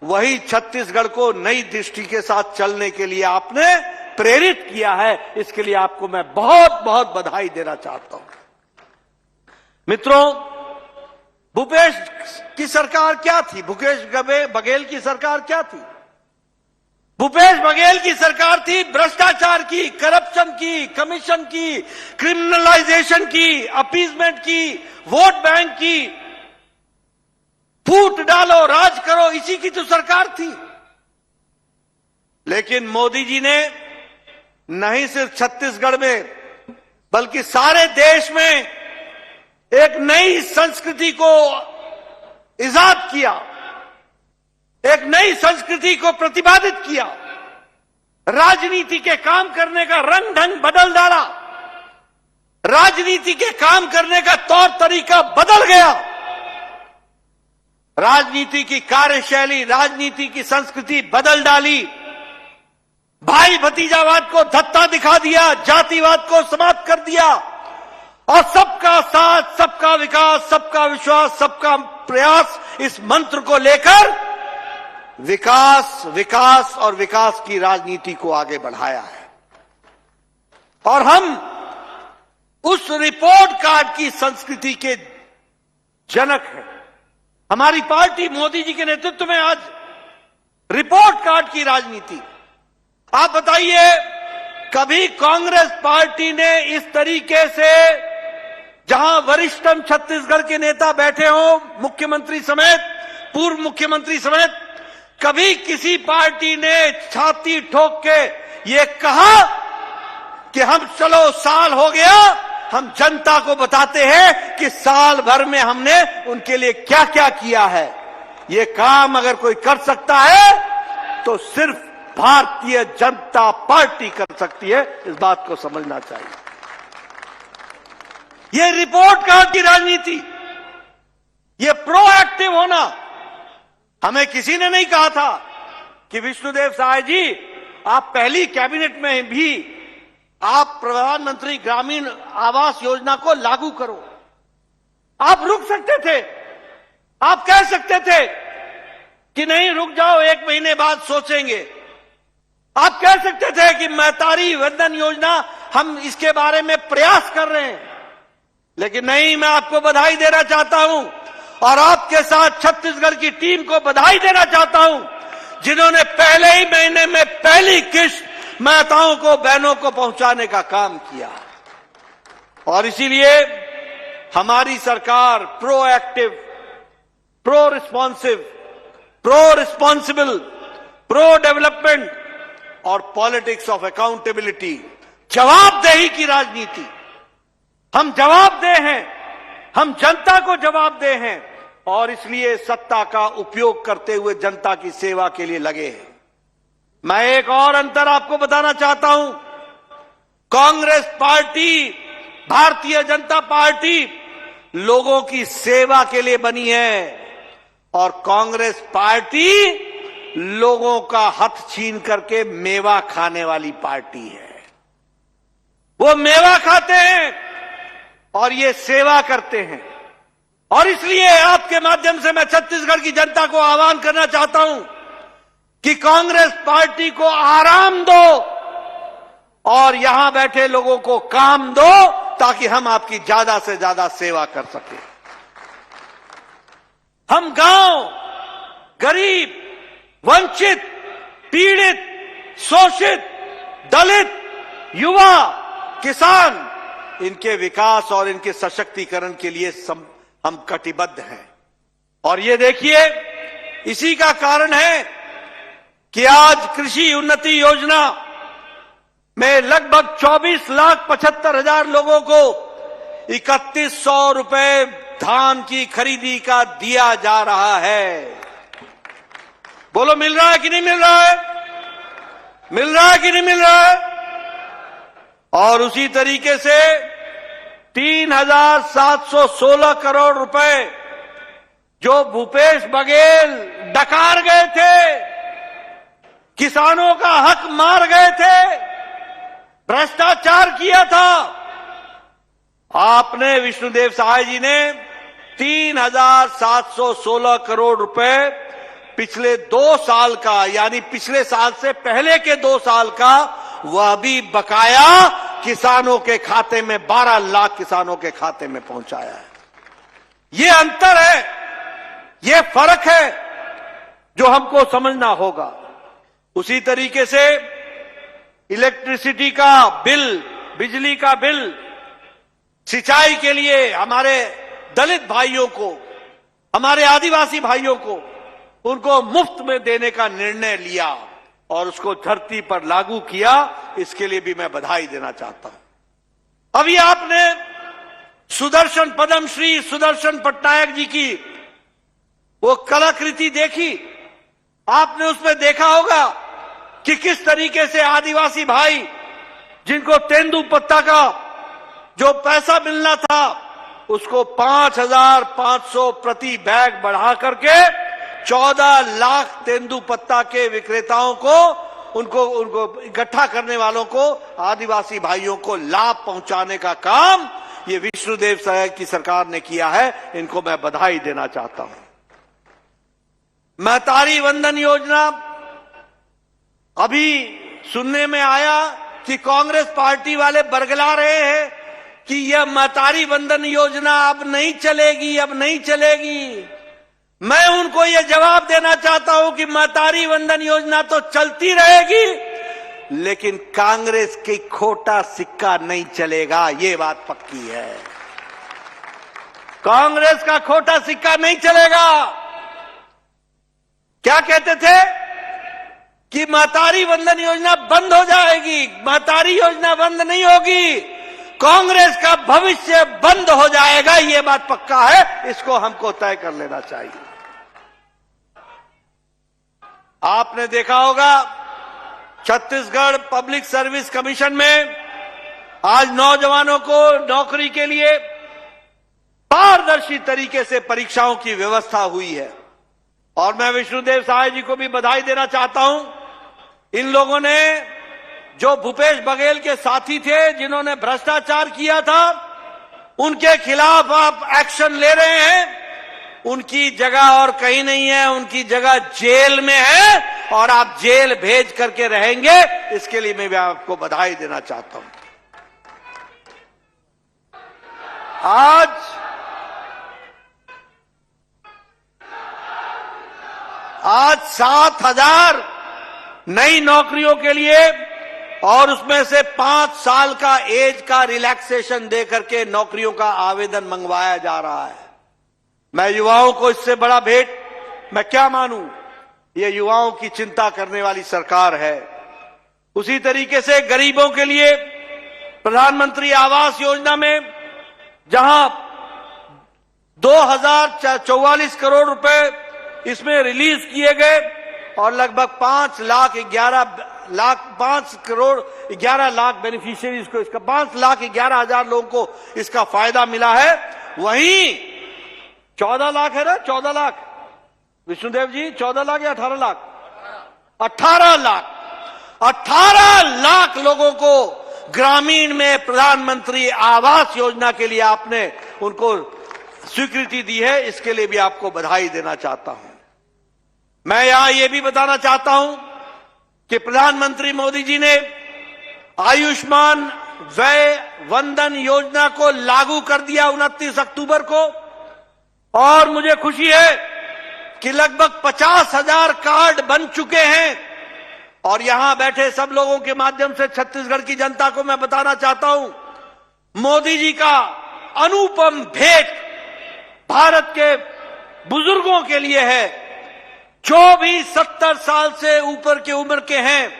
वही छत्तीसगढ़ को नई दृष्टि के साथ चलने के लिए आपने प्रेरित किया है। इसके लिए आपको मैं बहुत बहुत बधाई देना चाहता हूं। मित्रों, भूपेश की सरकार क्या थी? भूपेश बघेल की सरकार क्या थी? भूपेश बघेल की सरकार थी भ्रष्टाचार की, करप्शन की, कमीशन की, क्रिमिनलाइजेशन की, अपीजमेंट की, वोट बैंक की, फूट डालो, राज करो, इसी की तो सरकार थी। लेकिन मोदी जी ने नहीं सिर्फ छत्तीसगढ़ में बल्कि सारे देश में एक नई संस्कृति को इजाद किया, एक नई संस्कृति को प्रतिपादित किया। राजनीति के काम करने का रंग ढंग बदल डाला, राजनीति के काम करने का तौर तरीका बदल गया। राजनीति की कार्यशैली, राजनीति की संस्कृति बदल डाली। भाई भतीजावाद को धत्ता दिखा दिया, जातिवाद को समाप्त कर दिया और सबका साथ, सबका विकास, सबका विश्वास, सबका प्रयास, इस मंत्र को लेकर विकास, विकास और विकास की राजनीति को आगे बढ़ाया है। और हम उस रिपोर्ट कार्ड की संस्कृति के जनक हैं। हमारी पार्टी मोदी जी के नेतृत्व में आज रिपोर्ट कार्ड की राजनीति। आप बताइए, कभी कांग्रेस पार्टी ने इस तरीके से, जहां वरिष्ठतम छत्तीसगढ़ के नेता बैठे हो, मुख्यमंत्री समेत, पूर्व मुख्यमंत्री समेत, कभी किसी पार्टी ने छाती ठोक के ये कहा कि हम चलो साल हो गया, हम जनता को बताते हैं कि साल भर में हमने उनके लिए क्या क्या किया है। ये काम अगर कोई कर सकता है तो सिर्फ भारतीय जनता पार्टी कर सकती है। इस बात को समझना चाहिए। ये रिपोर्ट कार्ड की राजनीति, ये प्रोएक्टिव होना, हमें किसी ने नहीं कहा था कि विष्णुदेव साय जी, आप पहली कैबिनेट में भी आप प्रधानमंत्री ग्रामीण आवास योजना को लागू करो। आप रुक सकते थे, आप कह सकते थे कि नहीं रुक जाओ, 1 महीने बाद सोचेंगे। आप कह सकते थे कि मैतारी वंदन योजना, हम इसके बारे में प्रयास कर रहे हैं। लेकिन नहीं, मैं आपको बधाई देना चाहता हूं और आपके साथ छत्तीसगढ़ की टीम को बधाई देना चाहता हूं, जिन्होंने पहले ही महीने में पहली किस्त माताओं को, बहनों को पहुंचाने का काम किया। और इसीलिए हमारी सरकार proactive, pro responsible, pro development और पॉलिटिक्स ऑफ अकाउंटेबिलिटी, जवाबदेही की राजनीति। हम जवाबदेह हैं, हम जनता को जवाबदेह हैं और इसलिए सत्ता का उपयोग करते हुए जनता की सेवा के लिए लगे हैं। मैं एक और अंतर आपको बताना चाहता हूं। कांग्रेस पार्टी, भारतीय जनता पार्टी लोगों की सेवा के लिए बनी है और कांग्रेस पार्टी लोगों का हथ छीन करके मेवा खाने वाली पार्टी है। वो मेवा खाते हैं और ये सेवा करते हैं। और इसलिए आपके माध्यम से मैं छत्तीसगढ़ की जनता को आह्वान करना चाहता हूं कि कांग्रेस पार्टी को आराम दो और यहां बैठे लोगों को काम दो, ताकि हम आपकी ज्यादा से ज्यादा सेवा कर सकें। हम गांव, गरीब, वंचित, पीड़ित, शोषित, दलित, युवा, किसान, इनके विकास और इनके सशक्तिकरण के लिए हम कटिबद्ध हैं। और ये देखिए, इसी का कारण है कि आज कृषि उन्नति योजना में लगभग 24,75,000 लोगों को 3,100 रुपए धान की खरीदी का दिया जा रहा है। बोलो, मिल रहा है कि नहीं मिल रहा है? मिल रहा है कि नहीं मिल रहा है? और उसी तरीके से 3,716 करोड़ रुपए जो भूपेश बघेल डकार गए थे, किसानों का हक मार गए थे, भ्रष्टाचार किया था, आपने विष्णुदेव सहाय जी ने 3,716 करोड़ रुपए पिछले 2 साल का, यानी पिछले साल से पहले के 2 साल का, वह भी बकाया किसानों के खाते में 12 लाख किसानों के खाते में पहुंचाया है। ये अंतर है, ये फर्क है जो हमको समझना होगा। उसी तरीके से इलेक्ट्रिसिटी का बिल, बिजली का बिल, सिंचाई के लिए हमारे दलित भाइयों को, हमारे आदिवासी भाइयों को, उनको मुफ्त में देने का निर्णय लिया और उसको धरती पर लागू किया। इसके लिए भी मैं बधाई देना चाहता हूं। अभी आपने सुदर्शन, पद्मश्री सुदर्शन पटनायक जी की वो कलाकृति देखी, आपने उसमें देखा होगा कि किस तरीके से आदिवासी भाई, जिनको तेंदुपत्ता का जो पैसा मिलना था उसको 5,500 प्रति बैग बढ़ा करके 14 लाख तेंदुपत्ता के विक्रेताओं को, उनको इकट्ठा करने वालों को, आदिवासी भाइयों को लाभ पहुंचाने का काम ये विष्णुदेव साय की सरकार ने किया है। इनको मैं बधाई देना चाहता हूं। महतारी वंदन योजना, अभी सुनने में आया कि कांग्रेस पार्टी वाले बरगला रहे हैं कि यह महतारी वंदन योजना अब नहीं चलेगी, अब नहीं चलेगी। मैं उनको यह जवाब देना चाहता हूं कि महतारी वंदन योजना तो चलती रहेगी, लेकिन कांग्रेस की खोटा सिक्का नहीं चलेगा, ये बात पक्की है। कांग्रेस का खोटा सिक्का नहीं चलेगा। क्या कहते थे कि महतारी वंदन योजना बंद हो जाएगी। महतारी योजना बंद नहीं होगी, कांग्रेस का भविष्य बंद हो जाएगा, ये बात पक्का है। इसको हमको तय कर लेना चाहिए। आपने देखा होगा छत्तीसगढ़ पब्लिक सर्विस कमीशन में आज नौजवानों को नौकरी के लिए पारदर्शी तरीके से परीक्षाओं की व्यवस्था हुई है। और मैं विष्णुदेव सहाय जी को भी बधाई देना चाहता हूं। इन लोगों ने, जो भूपेश बघेल के साथी थे, जिन्होंने भ्रष्टाचार किया था, उनके खिलाफ आप एक्शन ले रहे हैं। उनकी जगह और कहीं नहीं है, उनकी जगह जेल में है और आप जेल भेज करके रहेंगे। इसके लिए मैं भी आपको बधाई देना चाहता हूं। आज 7,000 नई नौकरियों के लिए और उसमें से 5 साल का एज का रिलैक्सेशन दे करके नौकरियों का आवेदन मंगवाया जा रहा है। मैं युवाओं को इससे बड़ा भेंट मैं क्या मानूं। ये युवाओं की चिंता करने वाली सरकार है। उसी तरीके से गरीबों के लिए प्रधानमंत्री आवास योजना में जहां 2,044 करोड़ रुपए इसमें रिलीज किए गए और लगभग 5 करोड़ 11 लाख बेनिफिशियरीज को, इसका 5,11,000 लोगों को इसका फायदा मिला है। वहीं 14 लाख है ना, 14 लाख विष्णुदेव जी, 14 लाख या 18 लाख? 18 लाख लोगों को ग्रामीण में प्रधानमंत्री आवास योजना के लिए आपने उनको स्वीकृति दी है, इसके लिए भी आपको बधाई देना चाहता हूं। मैं यहां यह भी बताना चाहता हूं कि प्रधानमंत्री मोदी जी ने आयुष्मान व्यय वंदन योजना को लागू कर दिया 29 अक्टूबर को, और मुझे खुशी है कि लगभग 50,000 कार्ड बन चुके हैं। और यहां बैठे सब लोगों के माध्यम से छत्तीसगढ़ की जनता को मैं बताना चाहता हूं, मोदी जी का अनुपम भेंट भारत के बुजुर्गों के लिए है, जो भी 70 साल से ऊपर की उम्र के हैं,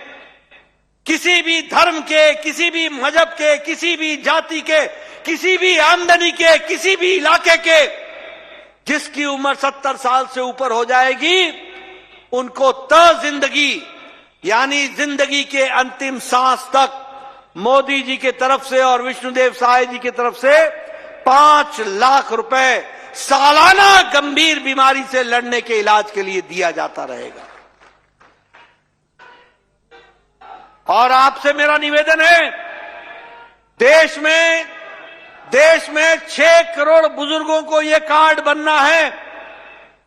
किसी भी धर्म के, किसी भी मजहब के, किसी भी जाति के, किसी भी आमदनी के, किसी भी इलाके के, जिसकी उम्र 70 साल से ऊपर हो जाएगी, उनको जिंदगी यानी जिंदगी के अंतिम सांस तक मोदी जी की तरफ से और विष्णुदेव साय जी की तरफ से 5 लाख रुपए सालाना गंभीर बीमारी से लड़ने के इलाज के लिए दिया जाता रहेगा। और आपसे मेरा निवेदन है, देश में 6 करोड़ बुजुर्गों को यह कार्ड बनना है।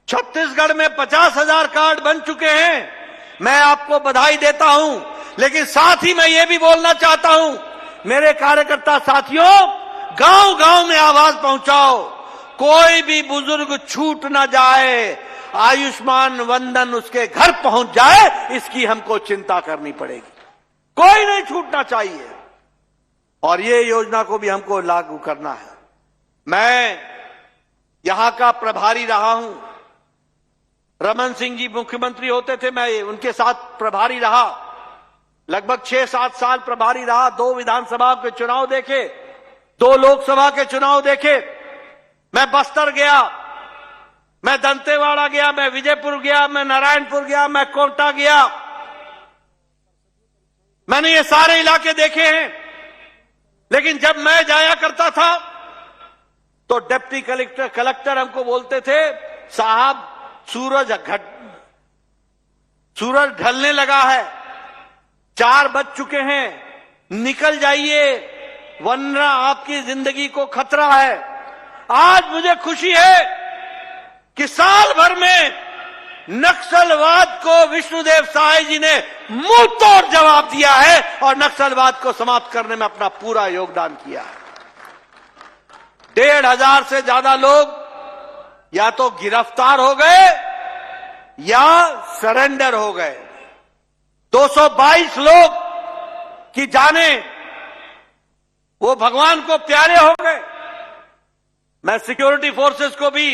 छत्तीसगढ़ में 50,000 कार्ड बन चुके हैं। मैं आपको बधाई देता हूं, लेकिन साथ ही मैं ये भी बोलना चाहता हूं, मेरे कार्यकर्ता साथियों, गांव-गांव में आवाज पहुंचाओ, कोई भी बुजुर्ग छूट ना जाए, आयुष्मान वंदन उसके घर पहुंच जाए, इसकी हमको चिंता करनी पड़ेगी। कोई नहीं छूटना चाहिए, और ये योजना को भी हमको लागू करना है। मैं यहां का प्रभारी रहा हूं, रमन सिंह जी मुख्यमंत्री होते थे, मैं उनके साथ प्रभारी रहा, लगभग 6-7 साल प्रभारी रहा। 2 विधानसभा के चुनाव देखे, 2 लोकसभा के चुनाव देखे। मैं बस्तर गया, मैं दंतेवाड़ा गया, मैं विजयपुर गया, मैं नारायणपुर गया, मैं कोंटा गया। मैंने ये सारे इलाके देखे हैं। लेकिन जब मैं जाया करता था तो डिप्टी कलेक्टर हमको बोलते थे, साहब सूरज ढलने लगा है, 4 बज चुके हैं, निकल जाइए वरना आपकी जिंदगी को खतरा है। आज मुझे खुशी है कि साल भर में नक्सलवाद को विष्णुदेव साय जी ने मुंह तोड़ जवाब दिया है और नक्सलवाद को समाप्त करने में अपना पूरा योगदान किया है। 1,500 से ज्यादा लोग या तो गिरफ्तार हो गए या सरेंडर हो गए। 222 लोग की जाने वो भगवान को प्यारे हो गए। मैं सिक्योरिटी फोर्सेस को भी,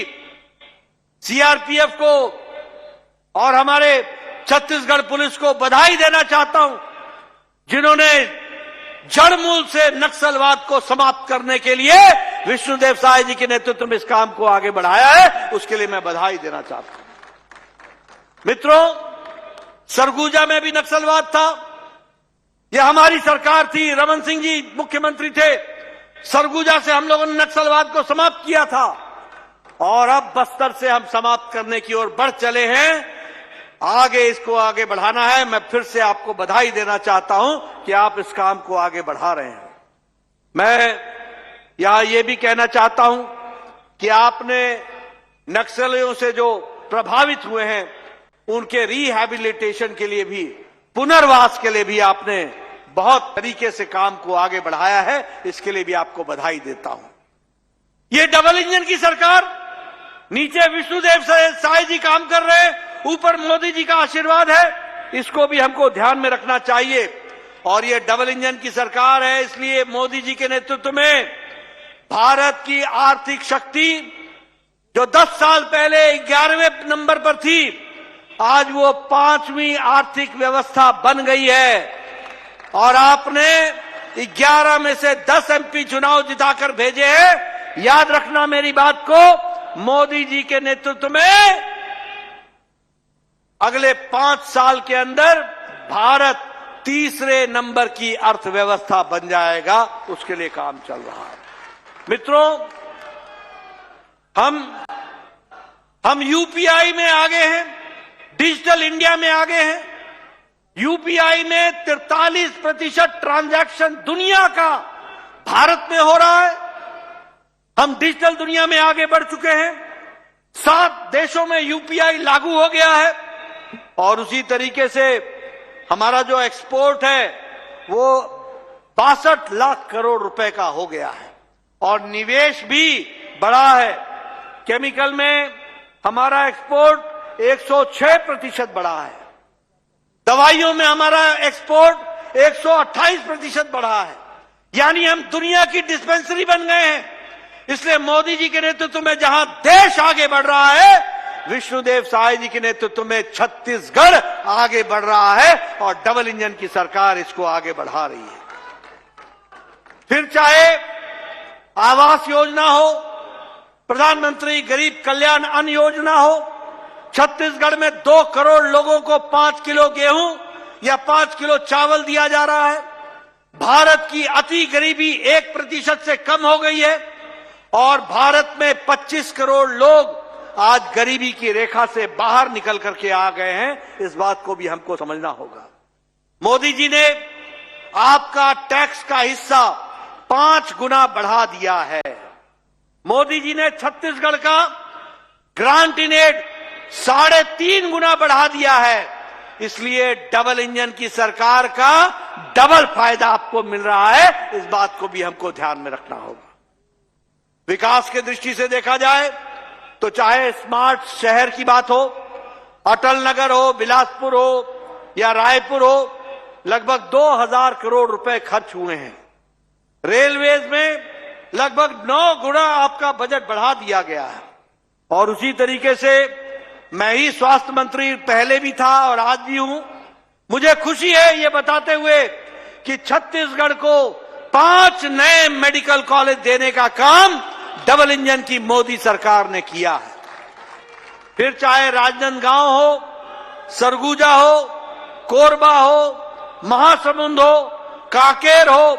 सीआरपीएफ को और हमारे छत्तीसगढ़ पुलिस को बधाई देना चाहता हूं, जिन्होंने जड़मूल से नक्सलवाद को समाप्त करने के लिए विष्णुदेव साय जी के नेतृत्व में इस काम को आगे बढ़ाया है। उसके लिए मैं बधाई देना चाहता हूं। मित्रों, सरगुजा में भी नक्सलवाद था, यह हमारी सरकार थी, रमन सिंह जी मुख्यमंत्री थे। सरगुजा से हम लोगों ने नक्सलवाद को समाप्त किया था और अब बस्तर से हम समाप्त करने की ओर बढ़ चले हैं। आगे इसको आगे बढ़ाना है। मैं फिर से आपको बधाई देना चाहता हूं कि आप इस काम को आगे बढ़ा रहे हैं। मैं यहां यह भी कहना चाहता हूं कि आपने नक्सलियों से जो प्रभावित हुए हैं उनके रिहैबिलिटेशन के लिए भी, पुनर्वास के लिए भी आपने बहुत तरीके से काम को आगे बढ़ाया है। इसके लिए भी आपको बधाई देता हूं। ये डबल इंजन की सरकार, नीचे विष्णुदेव साय जी काम कर रहे हैं, ऊपर मोदी जी का आशीर्वाद है, इसको भी हमको ध्यान में रखना चाहिए। और ये डबल इंजन की सरकार है, इसलिए मोदी जी के नेतृत्व में भारत की आर्थिक शक्ति जो 10 साल पहले 11वें नंबर पर थी, आज वो 5वीं आर्थिक व्यवस्था बन गई है। और आपने 11 में से 10 एमपी चुनाव जिताकर भेजे हैं। याद रखना मेरी बात को, मोदी जी के नेतृत्व में अगले 5 साल के अंदर भारत 3रे नंबर की अर्थव्यवस्था बन जाएगा। उसके लिए काम चल रहा है। मित्रों, हम यूपीआई में आगे हैं, डिजिटल इंडिया में आगे हैं। यूपीआई में 43% ट्रांजैक्शन दुनिया का भारत में हो रहा है। हम डिजिटल दुनिया में आगे बढ़ चुके हैं। 7 देशों में यूपीआई लागू हो गया है और उसी तरीके से हमारा जो एक्सपोर्ट है वो 62 लाख करोड़ रुपए का हो गया है और निवेश भी बढ़ा है। केमिकल में हमारा एक्सपोर्ट 106% बढ़ा है। दवाइयों में हमारा एक्सपोर्ट 128% बढ़ा है। यानी हम दुनिया की डिस्पेंसरी बन गए हैं। इसलिए मोदी जी के नेतृत्व में जहां देश आगे बढ़ रहा है, विष्णुदेव साय जी के नेतृत्व में छत्तीसगढ़ आगे बढ़ रहा है और डबल इंजन की सरकार इसको आगे बढ़ा रही है। फिर चाहे आवास योजना हो, प्रधानमंत्री गरीब कल्याण अन्न योजना हो, छत्तीसगढ़ में 2 करोड़ लोगों को 5 किलो गेहूं या 5 किलो चावल दिया जा रहा है। भारत की अति गरीबी 1% से कम हो गई है और भारत में 25 करोड़ लोग आज गरीबी की रेखा से बाहर निकल करके आ गए हैं। इस बात को भी हमको समझना होगा। मोदी जी ने आपका टैक्स का हिस्सा 5 गुना बढ़ा दिया है। मोदी जी ने छत्तीसगढ़ का ग्रांट इन एड 3.5 गुना बढ़ा दिया है। इसलिए डबल इंजन की सरकार का डबल फायदा आपको मिल रहा है। इस बात को भी हमको ध्यान में रखना होगा। विकास की दृष्टि से देखा जाए तो चाहे स्मार्ट शहर की बात हो, अटल नगर हो, बिलासपुर हो या रायपुर हो, लगभग 2000 करोड़ रुपए खर्च हुए हैं। रेलवेज में लगभग 9 गुना आपका बजट बढ़ा दिया गया है। और उसी तरीके से मैं ही स्वास्थ्य मंत्री पहले भी था और आज भी हूं। मुझे खुशी है ये बताते हुए कि छत्तीसगढ़ को 5 नए मेडिकल कॉलेज देने का काम डबल इंजन की मोदी सरकार ने किया है। फिर चाहे राजनांदगांव हो, सरगुजा हो, कोरबा हो, महासमुंद हो, कांकेर हो,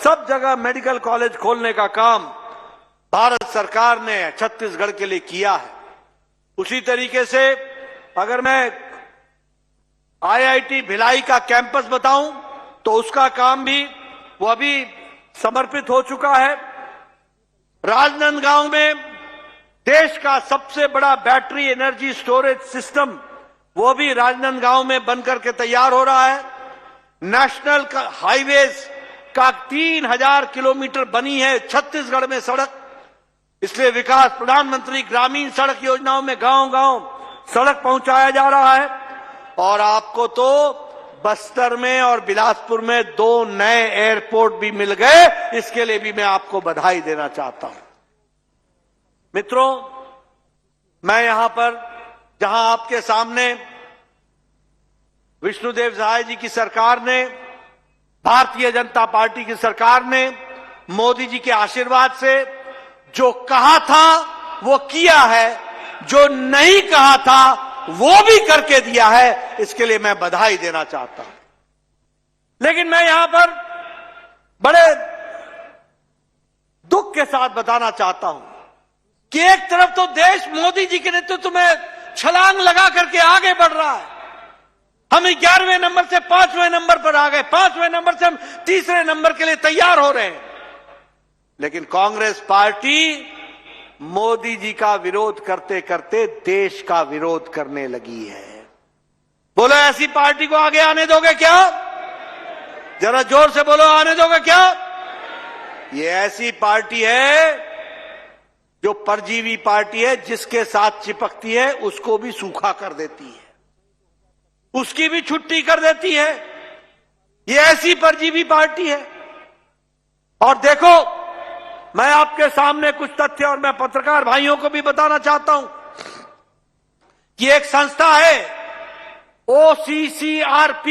सब जगह मेडिकल कॉलेज खोलने का काम भारत सरकार ने छत्तीसगढ़ के लिए किया है। उसी तरीके से अगर मैं आईआईटी भिलाई का कैंपस बताऊं तो उसका काम भी वो अभी समर्पित हो चुका है। राजनांदगांव में देश का सबसे बड़ा बैटरी एनर्जी स्टोरेज सिस्टम वो भी राजनांदगांव में बनकर के तैयार हो रहा है। नेशनल हाईवेज का 3000 किलोमीटर बनी है छत्तीसगढ़ में सड़क। इसलिए विकास प्रधानमंत्री ग्रामीण सड़क योजनाओं में गांव-गांव सड़क पहुंचाया जा रहा है। और आपको तो बस्तर में और बिलासपुर में 2 नए एयरपोर्ट भी मिल गए। इसके लिए भी मैं आपको बधाई देना चाहता हूं। मित्रों, मैं यहां पर जहां आपके सामने विष्णुदेव साय जी की सरकार ने, भारतीय जनता पार्टी की सरकार ने मोदी जी के आशीर्वाद से जो कहा था वो किया है, जो नहीं कहा था वो भी करके दिया है। इसके लिए मैं बधाई देना चाहता हूं। लेकिन मैं यहां पर बड़े दुख के साथ बताना चाहता हूं कि एक तरफ तो देश मोदी जी के नेतृत्व में छलांग लगा करके आगे बढ़ रहा है। हम 11वें नंबर से 5वें नंबर पर आ गए, 5वें नंबर से हम 3रे नंबर के लिए तैयार हो रहे हैं। लेकिन कांग्रेस पार्टी मोदी जी का विरोध करते करते देश का विरोध करने लगी है। बोलो, ऐसी पार्टी को आगे आने दोगे क्या? जरा जोर से बोलो, आने दोगे क्या? ये ऐसी पार्टी है जो परजीवी पार्टी है, जिसके साथ चिपकती है उसको भी सूखा कर देती है, उसकी भी छुट्टी कर देती है। ये ऐसी परजीवी पार्टी है। और देखो, मैं आपके सामने कुछ तथ्य और मैं पत्रकार भाइयों को भी बताना चाहता हूं कि एक संस्था है OCCRP,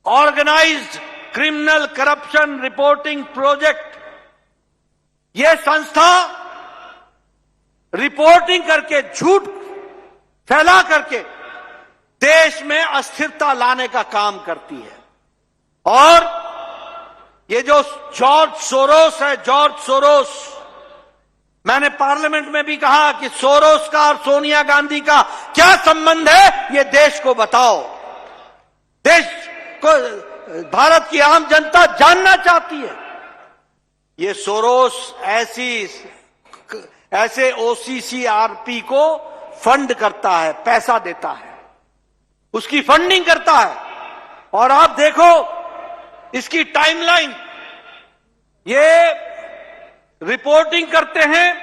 organized criminal corruption reporting project. यह संस्था रिपोर्टिंग करके, झूठ फैला करके देश में अस्थिरता लाने का काम करती है। और ये जो जॉर्ज सोरोस है, जॉर्ज सोरोस, मैंने पार्लियामेंट में भी कहा कि सोरोस का और सोनिया गांधी का क्या संबंध है, ये देश को बताओ। देश को, भारत की आम जनता जानना चाहती है। ये सोरोस ऐसे OCCRP को फंड करता है, पैसा देता है, उसकी फंडिंग करता है। और आप देखो इसकी टाइमलाइन, ये रिपोर्टिंग करते हैं,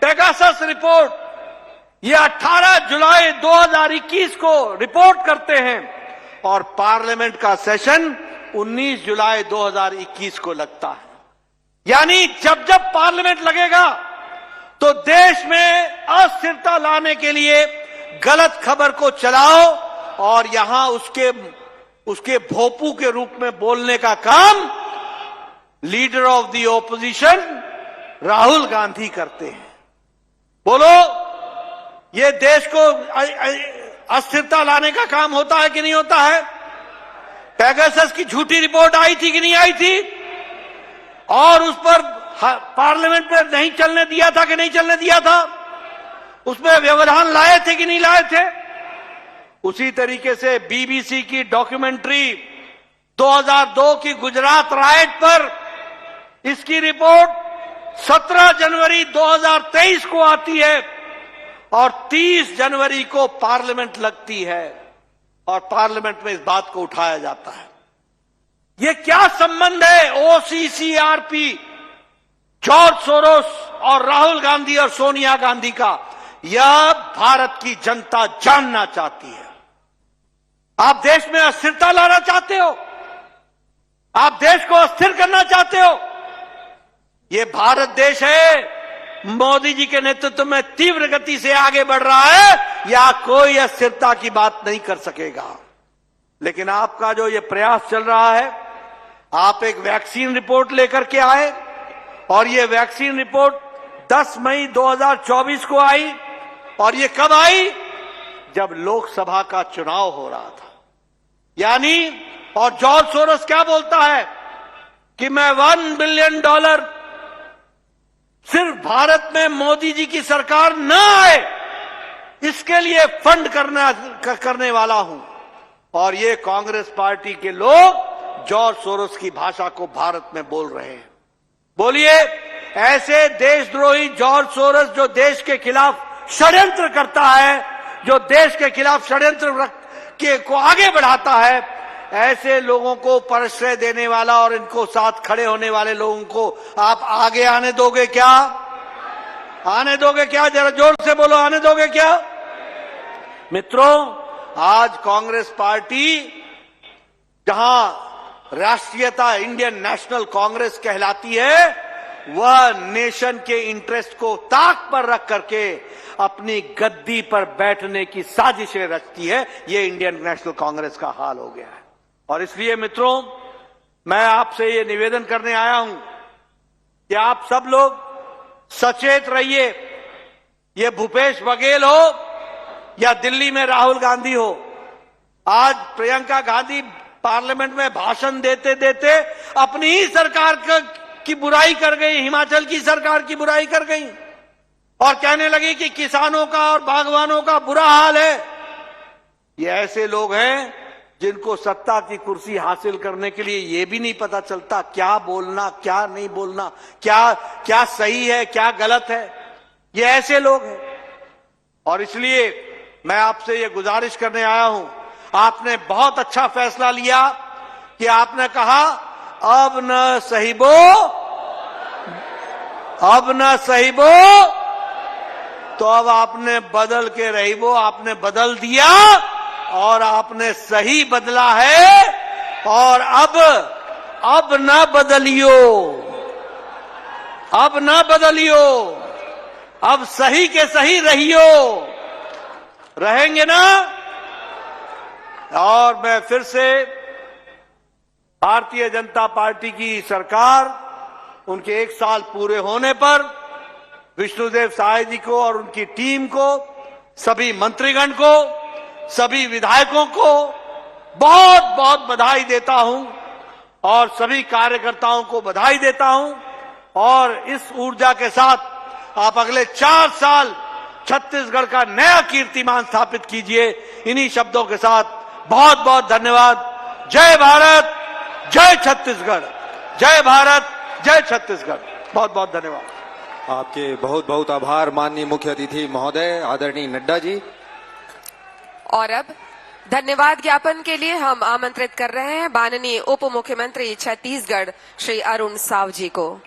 पेगासस रिपोर्ट, ये 18 जुलाई 2021 को रिपोर्ट करते हैं और पार्लियामेंट का सेशन 19 जुलाई 2021 को लगता है। यानी जब जब पार्लियामेंट लगेगा तो देश में अस्थिरता लाने के लिए गलत खबर को चलाओ और यहां उसके भोपू के रूप में बोलने का काम leader of the opposition Rahul Gandhi करते हैं। बोलो, ये देश को अस्थिरता लाने का काम होता है कि नहीं होता है? पेगासस की झूठी रिपोर्ट आई थी कि नहीं आई थी? और उस पर पार्लियामेंट में नहीं चलने दिया था कि नहीं चलने दिया था? उसमें व्यवधान लाए थे कि नहीं लाए थे? उसी तरीके से BBC की डॉक्यूमेंट्री 2002 की गुजरात राइट पर, इसकी रिपोर्ट 17 जनवरी 2023 को आती है और 30 जनवरी को पार्लियामेंट लगती है और पार्लियामेंट में इस बात को उठाया जाता है। ये क्या संबंध है OCCRP, जॉर्ज सोरोस और राहुल गांधी और सोनिया गांधी का? यह भारत की जनता जानना चाहती है। आप देश में अस्थिरता लाना चाहते हो, आप देश को अस्थिर करना चाहते हो। ये भारत देश है, मोदी जी के नेतृत्व में तीव्र गति से आगे बढ़ रहा है, या कोई अस्थिरता की बात नहीं कर सकेगा। लेकिन आपका जो ये प्रयास चल रहा है, आप एक वैक्सीन रिपोर्ट लेकर के आए और ये वैक्सीन रिपोर्ट 10 मई 2024 को आई। और ये कब आई? जब लोकसभा का चुनाव हो रहा था। यानी, और जॉर्ज सोरोस क्या बोलता है कि मैं $1 बिलियन सिर्फ भारत में मोदी जी की सरकार न आए इसके लिए फंड करने वाला हूं। और ये कांग्रेस पार्टी के लोग जॉर्ज सोरोस की भाषा को भारत में बोल रहे हैं। बोलिए, ऐसे देशद्रोही जॉर्ज सोरोस जो देश के खिलाफ षड्यंत्र करता है, जो देश के खिलाफ षड्यंत्र को आगे बढ़ाता है, ऐसे लोगों को प्रश्रय देने वाला और इनको साथ खड़े होने वाले लोगों को आप आगे आने दोगे क्या? आने दोगे क्या? जरा जोर से बोलो, आने दोगे क्या? मित्रों, आज कांग्रेस पार्टी जहां राष्ट्रीयता इंडियन नेशनल कांग्रेस कहलाती है, वह नेशन के इंटरेस्ट को ताक पर रख करके अपनी गद्दी पर बैठने की साजिशें रचती है। ये इंडियन नेशनल कांग्रेस का हाल हो गया है। और इसलिए मित्रों, मैं आपसे ये निवेदन करने आया हूं कि आप सब लोग सचेत रहिए। ये भूपेश बघेल हो या दिल्ली में राहुल गांधी हो, आज प्रियंका गांधी पार्लियामेंट में भाषण देते देते अपनी ही सरकार की बुराई कर गई, हिमाचल की सरकार की बुराई कर गई और कहने लगी कि किसानों का और बागवानों का बुरा हाल है। ये ऐसे लोग हैं जिनको सत्ता की कुर्सी हासिल करने के लिए ये भी नहीं पता चलता क्या बोलना, क्या नहीं बोलना, क्या सही है, क्या गलत है। ये ऐसे लोग हैं। और इसलिए मैं आपसे ये गुजारिश करने आया हूं, आपने बहुत अच्छा फैसला लिया कि आपने कहा अब न सहिबो, अब न सहिबो, तो अब आपने बदल के रहिबो, आपने बदल दिया और आपने सही बदला है। और अब न बदलियो, अब न बदलियो, अब सही के सही रहियो। रहेंगे ना? और मैं फिर से भारतीय जनता पार्टी की सरकार, उनके 1 साल पूरे होने पर विष्णुदेव साय जी को और उनकी टीम को, सभी मंत्रीगण को, सभी विधायकों को बहुत बहुत बधाई देता हूं और सभी कार्यकर्ताओं को बधाई देता हूं। और इस ऊर्जा के साथ आप अगले 4 साल छत्तीसगढ़ का नया कीर्तिमान स्थापित कीजिए। इन्हीं शब्दों के साथ बहुत बहुत धन्यवाद। जय भारत, जय छत्तीसगढ़। जय भारत, जय छत्तीसगढ़। बहुत बहुत धन्यवाद। आपके बहुत बहुत आभार माननीय मुख्य अतिथि महोदय आदरणीय नड्डा जी। और अब धन्यवाद ज्ञापन के लिए हम आमंत्रित कर रहे हैं माननीय उप मुख्यमंत्री छत्तीसगढ़ श्री अरुण साव जी को।